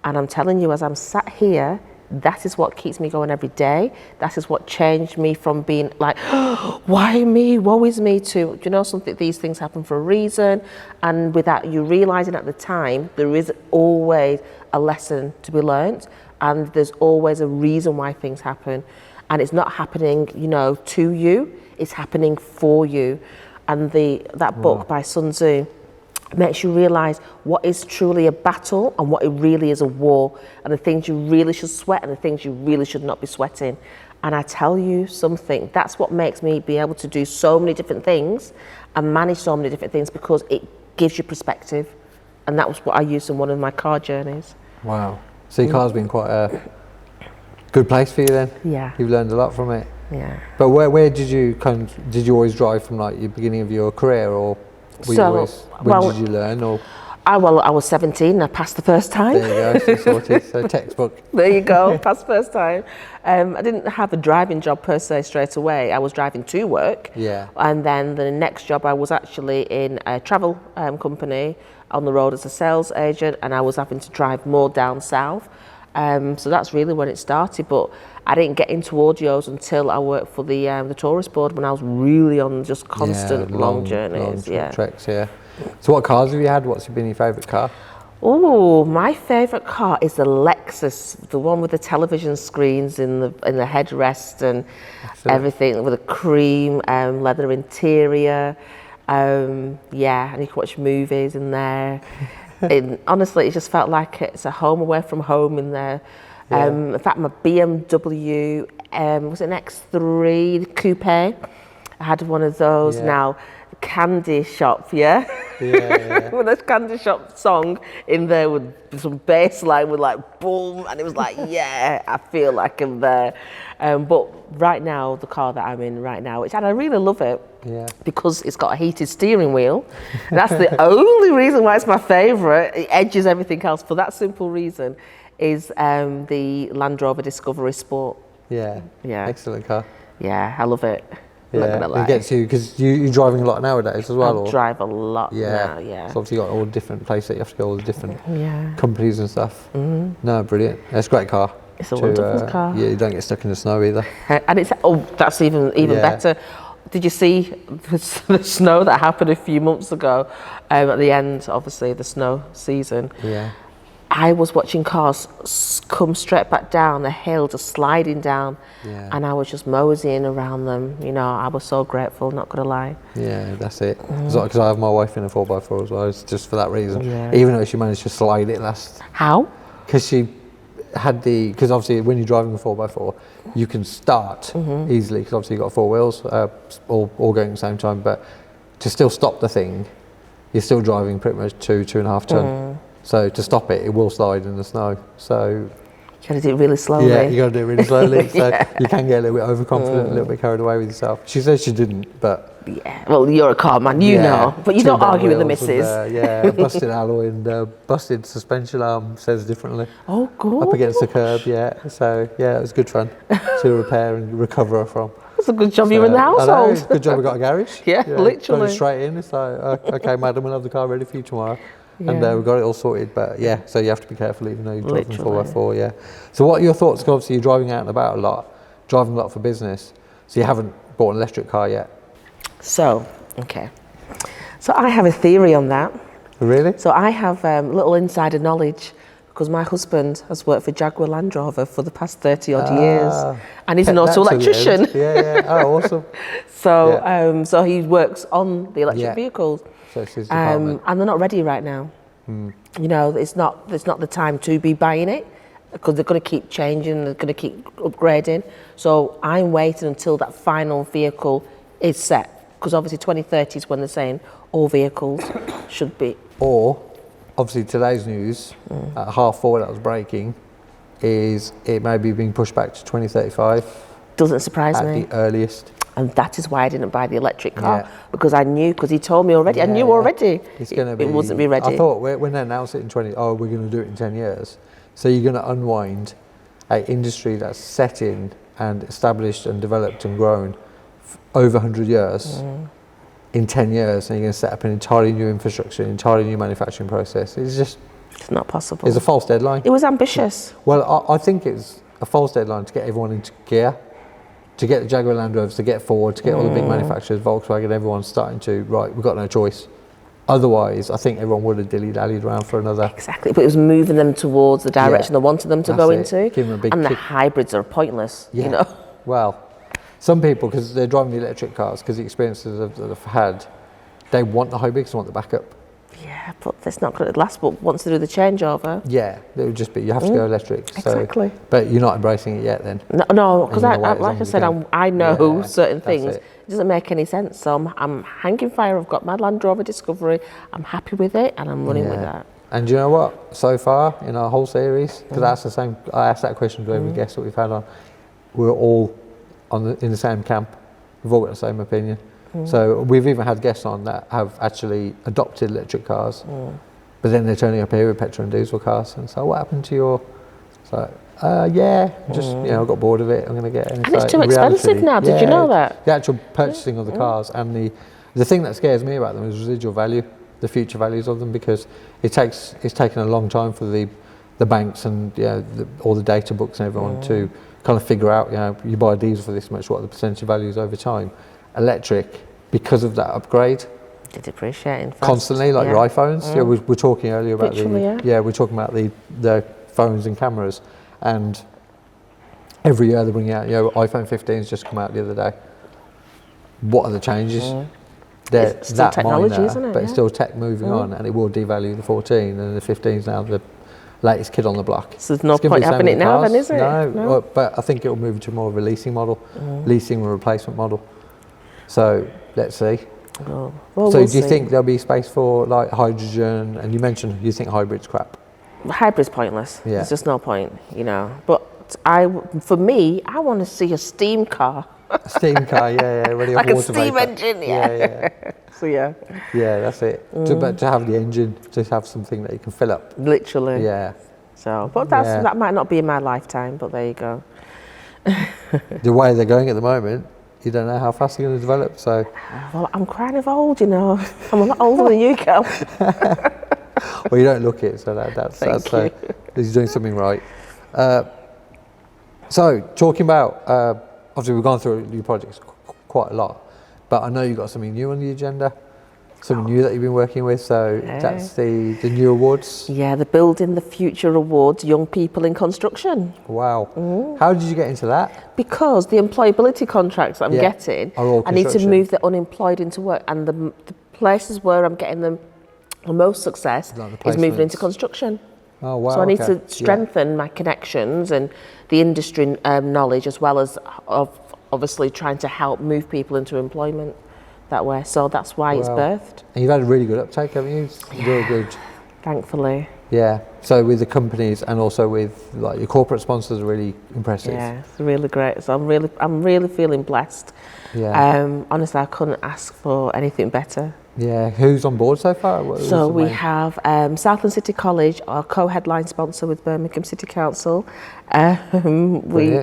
Speaker 2: and I'm telling you, as I'm sat here, that is what keeps me going every day. That is what changed me from being like, oh, why me, woe is me, to, you know, something, these things happen for a reason. And without you realizing at the time, there is always a lesson to be learnt, and there's always a reason why things happen. And it's not happening, you know, to you, it's happening for you. And that book by Sun Tzu makes you realize what is truly a battle and what it really is a war, and the things you really should sweat and the things you really should not be sweating. And I tell you something, that's what makes me be able to do so many different things and manage so many different things, because it gives you perspective. And that was what I used in one of my car journeys.
Speaker 1: Wow. So your car's been quite a good place for you then?
Speaker 2: Yeah.
Speaker 1: You've learned a lot from it?
Speaker 2: Yeah.
Speaker 1: But where did you always drive from, like your beginning of your career, or when did you learn? Or
Speaker 2: I was 17 and I passed the first time.
Speaker 1: there you go, so sorted. So textbook.
Speaker 2: There you go, passed first time. I didn't have a driving job per se straight away. I was driving to work.
Speaker 1: Yeah.
Speaker 2: And then the next job, I was actually in a travel company on the road as a sales agent, and I was having to drive more down south. So that's really when it started. But I didn't get into audios until I worked for the tourist board, when I was really on just constant long journeys.
Speaker 1: Long treks, yeah. So what cars have you had? What's been your favourite car?
Speaker 2: Oh, my favourite car is the Lexus, the one with the television screens in the headrest and everything, with a cream leather interior. Yeah, and you can watch movies in there. Honestly, it just felt like it's a home away from home in there. Yeah. In fact, my BMW, was it an X3 coupe? I had one of those.
Speaker 1: Yeah.
Speaker 2: Now, candy shop, yeah?
Speaker 1: Yeah.
Speaker 2: With a candy shop song in there with some bass line with like boom, and it was like, yeah, I feel like I'm there. But right now, the car that I'm in right now, and I really love it.
Speaker 1: Yeah.
Speaker 2: Because it's got a heated steering wheel. That's the only reason why it's my favourite. It edges everything else. For that simple reason, is the Land Rover Discovery Sport.
Speaker 1: Yeah.
Speaker 2: Yeah.
Speaker 1: Excellent car.
Speaker 2: Yeah, I love it. I'm not gonna lie.
Speaker 1: It gets you, because you're driving a lot nowadays as well.
Speaker 2: I drive a lot now, yeah.
Speaker 1: So obviously you got all the different places that you have to go, all the different
Speaker 2: Yeah.
Speaker 1: companies and stuff. No, brilliant. It's a great car.
Speaker 2: It's a wonderful car.
Speaker 1: Yeah, you don't get stuck in the snow either.
Speaker 2: And it's, that's even better. Did you see the snow that happened a few months ago at the end, obviously, the snow season?
Speaker 1: Yeah.
Speaker 2: I was watching cars come straight back down the hill, just sliding down, and I was just moseying around them. You know, I was so grateful, not gonna lie.
Speaker 1: Yeah, that's it. Because I have my wife in a 4x4 as well. It's just for that reason.
Speaker 2: Yeah.
Speaker 1: Even though she managed to slide it last.
Speaker 2: How?
Speaker 1: Because she had because obviously when you're driving a 4x4, you can start easily, because obviously you've got four wheels, all going at the same time. But to still stop the thing, you're still driving pretty much 2.5 ton. So to stop it, it will slide in the snow. So
Speaker 2: you got to do it really slowly.
Speaker 1: Yeah, you got to do it really slowly. So you can get a little bit overconfident, a little bit carried away with yourself. She says she didn't, but
Speaker 2: yeah. Well, you're a car man, you know, but you don't argue with the missus.
Speaker 1: And, busted alloy and busted suspension arm, says differently.
Speaker 2: Oh, good.
Speaker 1: Up against the curb, yeah. So yeah, it was good fun to repair and recover her from.
Speaker 2: It's a good job you're in the household.
Speaker 1: I know, it's a good job we got a garage.
Speaker 2: Yeah, literally.
Speaker 1: Got it straight in. It's like, okay, madam, we'll have the car ready for you tomorrow. Yeah. And we've got it all sorted, but yeah, so you have to be careful even though you're driving 4x4, yeah. So what are your thoughts? 'Cause obviously you're driving out and about a lot, driving a lot for business, so you haven't bought an electric car yet.
Speaker 2: So, okay. So I have a theory on that.
Speaker 1: Really?
Speaker 2: So I have little insider knowledge, because my husband has worked for Jaguar Land Rover for the past 30 odd years, and he's an auto electrician.
Speaker 1: Yeah. Oh, awesome.
Speaker 2: So, so he works on the electric vehicles.
Speaker 1: So it's his department.
Speaker 2: And they're not ready right now. You know, it's not the time to be buying it, because they're going to keep changing, they're going to keep upgrading. So I'm waiting until that final vehicle is set, because obviously 2030 is when they're saying all vehicles should be.
Speaker 1: Or, obviously today's news, at 4:30 that was breaking, is it may be being pushed back to 2035.
Speaker 2: Doesn't surprise me.
Speaker 1: At the earliest.
Speaker 2: And that is why I didn't buy the electric car, because I knew, because he told me already, I knew already
Speaker 1: it's gonna be,
Speaker 2: it wasn't be ready.
Speaker 1: I thought when they announced it in we're going to do it in 10 years. So you're going to unwind an industry that's set in and established and developed and grown over 100 years in 10 years, and you're going to set up an entirely new infrastructure, an entirely new manufacturing process. It's
Speaker 2: not possible.
Speaker 1: It's a false deadline.
Speaker 2: It was ambitious.
Speaker 1: Well, I think it's a false deadline to get everyone into gear, to get the Jaguar Land Rovers, to get Ford, to get all the big manufacturers, Volkswagen, everyone's starting to, right, we've got no choice. Otherwise, I think everyone would have dilly-dallied around for another.
Speaker 2: Exactly, but it was moving them towards the direction they wanted them to go into.
Speaker 1: Give them a big
Speaker 2: and
Speaker 1: kick.
Speaker 2: the hybrids are pointless, you know.
Speaker 1: Well, some people, because they're driving the electric cars, because the experiences that they've had, they want the hybrids, they want the backup.
Speaker 2: Yeah, but that's not going to last. But once they do the changeover,
Speaker 1: yeah, it would just be you have to go electric.
Speaker 2: Exactly.
Speaker 1: So, but you're not embracing it yet, then.
Speaker 2: No, because like I said, I know certain things.
Speaker 1: It
Speaker 2: doesn't make any sense. So I'm hanging fire. I've got my Land Rover Discovery. I'm happy with it, and I'm running with that.
Speaker 1: And do you know what? So far in our whole series, because I asked that question to every guest that we've had on. We're all in the same camp. We've all got the same opinion. So we've even had guests on that have actually adopted electric cars, but then they're turning up here with petrol and diesel cars. And so, what happened to your? So, I got bored of it. I'm going to get it.
Speaker 2: And it's too expensive now. Did you know that?
Speaker 1: The actual purchasing of the cars and the thing that scares me about them is residual value, the future values of them, because it's taken a long time for the banks and all the data books and everyone to kind of figure out, you buy a diesel for this much, what are the percentage values over time. Electric, because of that upgrade,
Speaker 2: they're depreciating fast.
Speaker 1: Constantly, like your iPhones. We're talking earlier about we're talking about the phones and cameras, and every year they bring out, iPhone 15's just come out the other day. What are the changes?
Speaker 2: It's still technology, isn't it?
Speaker 1: But it's still tech moving on, and it will devalue the 14, and the 15's now the latest kid on the block.
Speaker 2: So there's no point having it now, then, is it?
Speaker 1: No. But I think it will move to more of a leasing model, leasing and replacement model. So let's see.
Speaker 2: Well,
Speaker 1: so
Speaker 2: we'll
Speaker 1: do you
Speaker 2: see.
Speaker 1: think there'll be space for like hydrogen? And you mentioned you think hybrid's crap.
Speaker 2: Hybrid's pointless.
Speaker 1: Yeah.
Speaker 2: There's just no point, But for me, I want to see a steam car.
Speaker 1: A steam car, ready
Speaker 2: like
Speaker 1: off
Speaker 2: a
Speaker 1: water
Speaker 2: steam
Speaker 1: vapor.
Speaker 2: engine, So
Speaker 1: Yeah, that's it. But to have the engine, to have something that you can fill up.
Speaker 2: Literally.
Speaker 1: Yeah.
Speaker 2: So, but that might not be in my lifetime. But there you go.
Speaker 1: The way they're going at the moment, you don't know how fast they're going to develop. So.
Speaker 2: Well, I'm kind of old, I'm a lot older than you, Cal.
Speaker 1: Well, you don't look it, so that's he's doing something right. So talking about obviously we've gone through new projects quite a lot, but I know you've got something new on the agenda, something new that you've been working with. So that's the new awards.
Speaker 2: Yeah, the Building the Future Awards, Young People in Construction.
Speaker 1: Wow. How did you get into that?
Speaker 2: Because the employability contracts that I'm getting,
Speaker 1: are all
Speaker 2: I need to
Speaker 1: construction.
Speaker 2: move the unemployed into work, and the places where I'm getting the most success is moving into construction.
Speaker 1: Oh wow!
Speaker 2: So I need to strengthen my connections and the industry knowledge, as well as obviously trying to help move people into employment that way. So that's why it's birthed.
Speaker 1: And you've had a really good uptake, haven't you? Real good.
Speaker 2: Thankfully.
Speaker 1: Yeah. So with the companies and also with like your corporate sponsors are really impressive.
Speaker 2: Yeah, it's really great. So I'm really feeling blessed.
Speaker 1: Yeah.
Speaker 2: Honestly, I couldn't ask for anything better.
Speaker 1: Yeah. Who's on board so far?
Speaker 2: So we have Southland City College, our co-headline sponsor with Birmingham City Council. We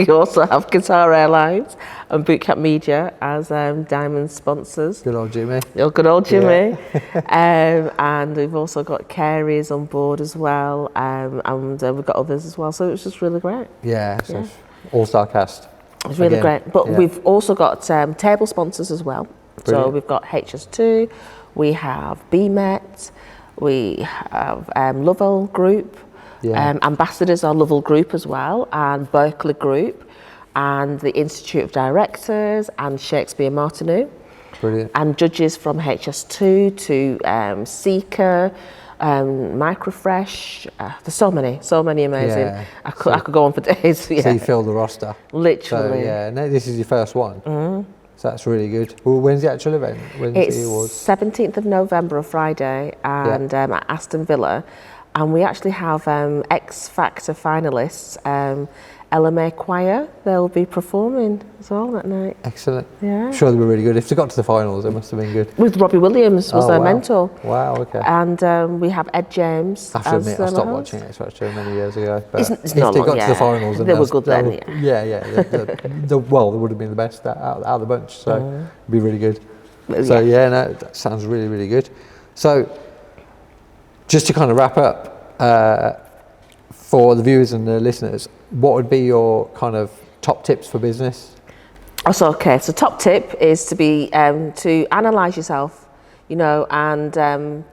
Speaker 2: also have Qatar Airlines and Bootcamp Media as diamond sponsors.
Speaker 1: Good old Jimmy.
Speaker 2: Oh, good old Jimmy. And we've also got Carey's on board as well, and we've got others as well. So it's just really great.
Speaker 1: Yeah. So all-star cast.
Speaker 2: It's really great. But we've also got table sponsors as well.
Speaker 1: Brilliant.
Speaker 2: So we've got HS2, we have BEM, we have Lovell Group, Ambassadors are Lovell Group as well, and Berkeley Group, and the Institute of Directors, and Shakespeare Martineau.
Speaker 1: Brilliant.
Speaker 2: And judges from HS2 to Seeker, Microfresh. There's so many amazing.
Speaker 1: Yeah.
Speaker 2: I could go on for days.
Speaker 1: So you fill the roster.
Speaker 2: Literally.
Speaker 1: So this is your first one. So that's really good. Well, when's the actual event? When's the awards?
Speaker 2: It's 17th of November, a Friday, and at Aston Villa. And we actually have X Factor finalists, LMA Choir. They'll be performing as well that night.
Speaker 1: Excellent.
Speaker 2: Yeah.
Speaker 1: I'm sure they were really good. If they got to the finals, it must have been good.
Speaker 2: With Robbie Williams was their mentor.
Speaker 1: Wow, okay.
Speaker 2: And we have Ed James.
Speaker 1: I have to admit, I stopped watching X Factor many years ago. But
Speaker 2: it's
Speaker 1: if they got to the finals,
Speaker 2: they were good then.
Speaker 1: Well, they would have been the best out of the bunch, so it'd be really good. So no, that sounds really, really good. So just to kind of wrap up, for the viewers and the listeners, what would be your kind of top tips for business? So
Speaker 2: top tip is to be to analyse yourself, and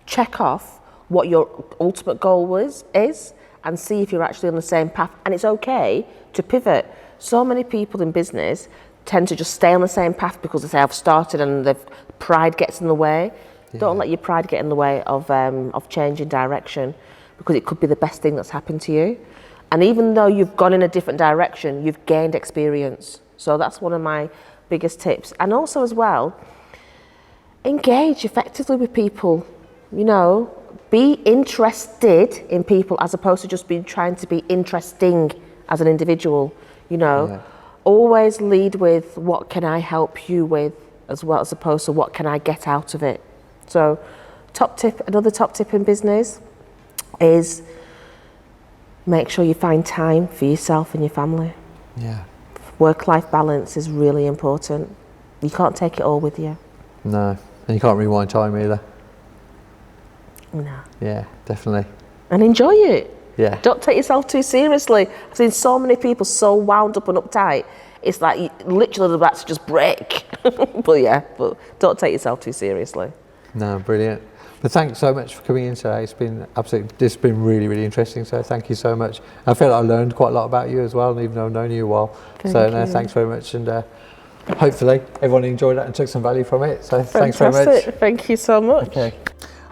Speaker 2: check off what your ultimate goal is and see if you're actually on the same path. And it's okay to pivot. So many people in business tend to just stay on the same path because they say, I've started, and pride gets in the way. Yeah. Don't let your pride get in the way of changing direction, because it could be the best thing that's happened to you. And even though you've gone in a different direction, you've gained experience. So that's one of my biggest tips. And also as well, engage effectively with people. Be interested in people as opposed to just trying to be interesting as an individual. Always lead with what can I help you with, as well as opposed to what can I get out of it. So another top tip in business is make sure you find time for yourself and your family.
Speaker 1: Yeah.
Speaker 2: Work-life balance is really important. You can't take it all with you.
Speaker 1: No, and you can't rewind time either.
Speaker 2: No.
Speaker 1: Yeah, definitely.
Speaker 2: And enjoy it.
Speaker 1: Yeah.
Speaker 2: Don't take yourself too seriously. I've seen so many people so wound up and uptight. It's like you literally about to just break. but don't take yourself too seriously. No,
Speaker 1: brilliant. But thanks so much for coming in today. It's been really, really interesting. So thank you so much. I feel like I learned quite a lot about you as well, even though I've known you a while. Thanks very much. And hopefully everyone enjoyed that and took some value from it. So thanks very much.
Speaker 2: Thank you so much.
Speaker 1: Okay.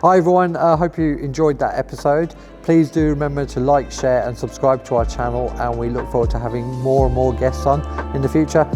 Speaker 1: Hi everyone, I hope you enjoyed that episode. Please do remember to like, share and subscribe to our channel, and we look forward to having more and more guests on in the future.